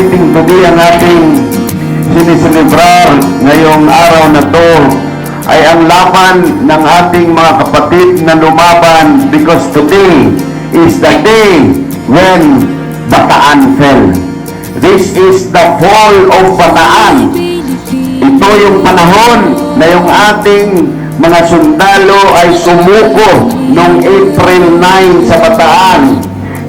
celebrating today, ang ating siniselebrar ngayong araw na to ay ang laban ng ating mga kapatid na lumaban, because today is the day when Bataan fell. This is the fall of Bataan. Ito yung panahon na yung ating mga sundalo ay sumuko noong April 9 sa Bataan.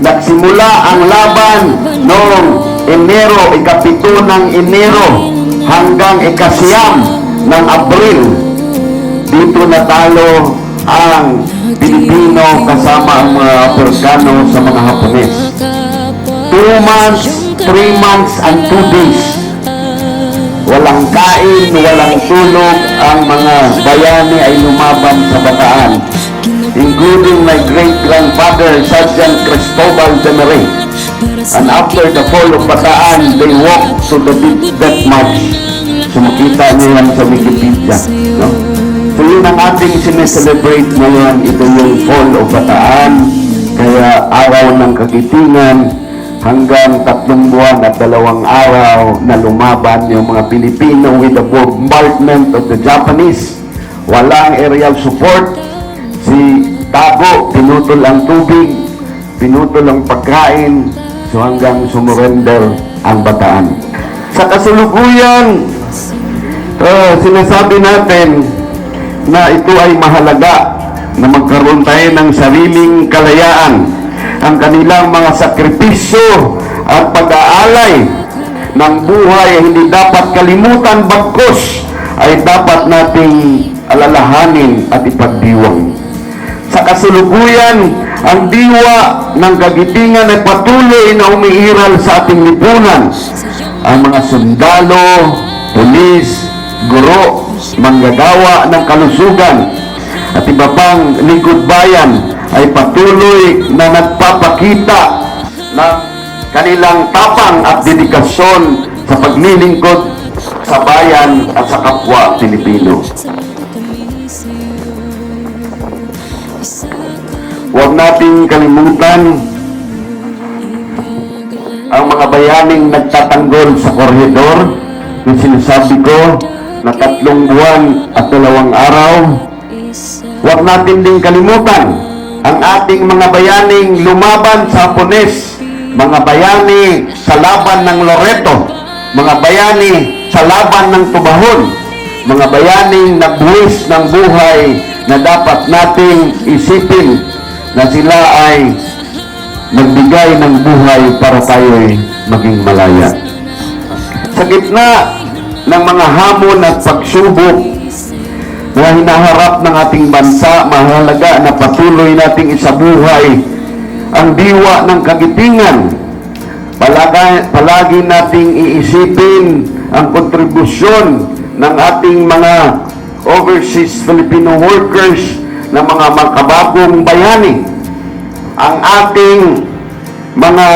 Nagsimula ang laban noong Enero, ikapito ng Enero hanggang ikasiyam ng Abril. Dito natalo ang Pilipino kasama ang mga Amerikano sa mga Hapones. 2 months, 3 months, and 2 days. Walang kain, walang tulog ang mga bayani ay lumaban sa Bataan, including my great-grandfather, Sergeant Cristobal de Mere. And after the fall of Bataan, they walked to the death march. So makita niyo yan sa Wikipedia. No? So yun ang ating sineselebrate ngayon. Ito yung fall of Bataan. Kaya araw ng kagitingan, hanggang 3 buwan at 2 araw na lumaban yung mga Pilipino with the bombardment of the Japanese. Walang aerial support. Si Tago, pinutol ang tubig, pinutol ang pagkain, so hanggang sumurrender ang Bataan. Sa kasalukuyan, sinasabi natin na ito ay mahalaga na magkaroon tayo ng sariling kalayaan. Ang kanilang mga sakripisyo at pag-aalay ng buhay ay hindi dapat kalimutan, bagkus ay dapat nating alalahanin at ipagdiwang. Sa kasalukuyan, ang diwa ng kagitingan ay patuloy na umiiral sa ating lipunan. Ang mga sundalo, pulis, guro, manggagawa ng kalusugan at iba pang lingkod bayan ay patuloy na nagpapakita ng kanilang tapang at dedikasyon sa paglilingkod sa bayan at sa kapwa Pilipino. Huwag nating kalimutan ang mga bayaning nagtatanggol sa koridor. Yung sinasabi ko na 3 buwan at 2 araw. Huwag natin din kalimutan ang ating mga bayaning lumaban sa Hapones, mga bayani sa laban ng Loreto, mga bayani sa laban ng Tubahon, mga bayaning nagbuwis ng buhay na dapat nating isipin na sila ay nagbigay ng buhay para tayo'y maging malaya. Sa gitna ng mga hamon at pagsubok na hinaharap ng ating bansa, mahalaga na patuloy nating isabuhay ang diwa ng kagitingan. Palagi nating iisipin ang kontribusyon ng ating mga overseas Filipino workers na mga makabagong bayani. Ang ating mga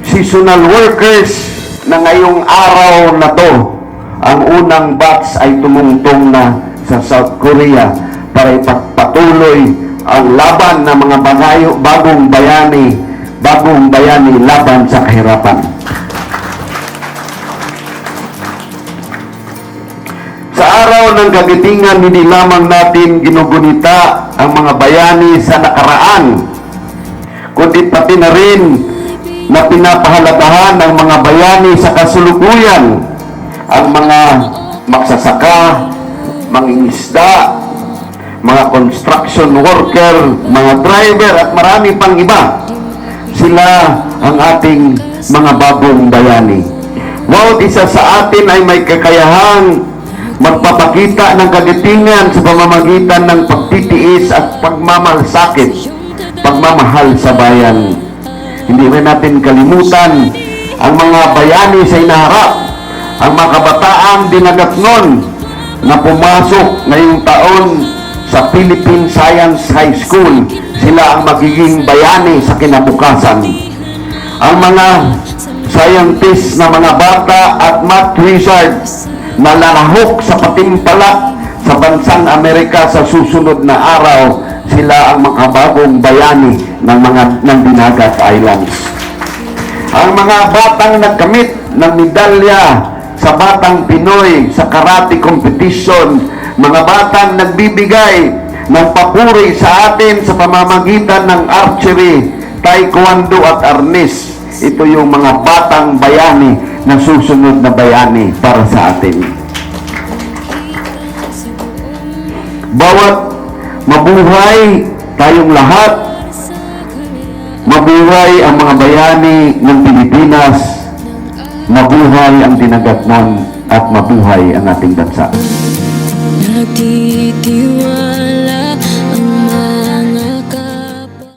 seasonal workers na ngayong araw na to, ang unang batch ay tumungtong na sa South Korea para ipagpatuloy ang laban ng mga bagong bayani laban sa kahirapan. Sa araw ng kagitingan, hindi lamang natin ginugunita ang mga bayani sa nakaraan, kundi pati na rin na pinapahalagahan ang mga bayani sa kasalukuyan, ang mga magsasaka, mangingisda, mga construction worker, mga driver at marami pang iba. Sila ang ating mga bagong bayani. Bawat isa sa atin ay may kakayahang magpapakita ng kagitingan sa pamamagitan ng pagtitiis at pagmamalasakit, pagmamahal sa bayan. Hindi rin natin kalimutan ang mga bayani sa inaharap, ang mga kabataang dinagatnon na pumasok ngayong taon sa Philippine Science High School. Sila ang magiging bayani sa kinabukasan. Ang mga scientists na mga bata at math wizards na lalahok sa patimpalak sa bansang Amerika sa susunod na araw, sila ang makabagong bayani ng Dinagat Islands. Ang mga batang nagkamit ng medalya sa Batang Pinoy sa karate competition, mga batang nagbibigay ng papuri sa atin sa pamamagitan ng archery, taekwondo at arnis. Ito yung mga batang bayani na susunod na bayani para sa atin. Bawat mabuhay tayong lahat, mabuhay ang mga bayani ng Pilipinas, mabuhay ang dinagatnan at mabuhay ang ating bansa. Nagtitiwala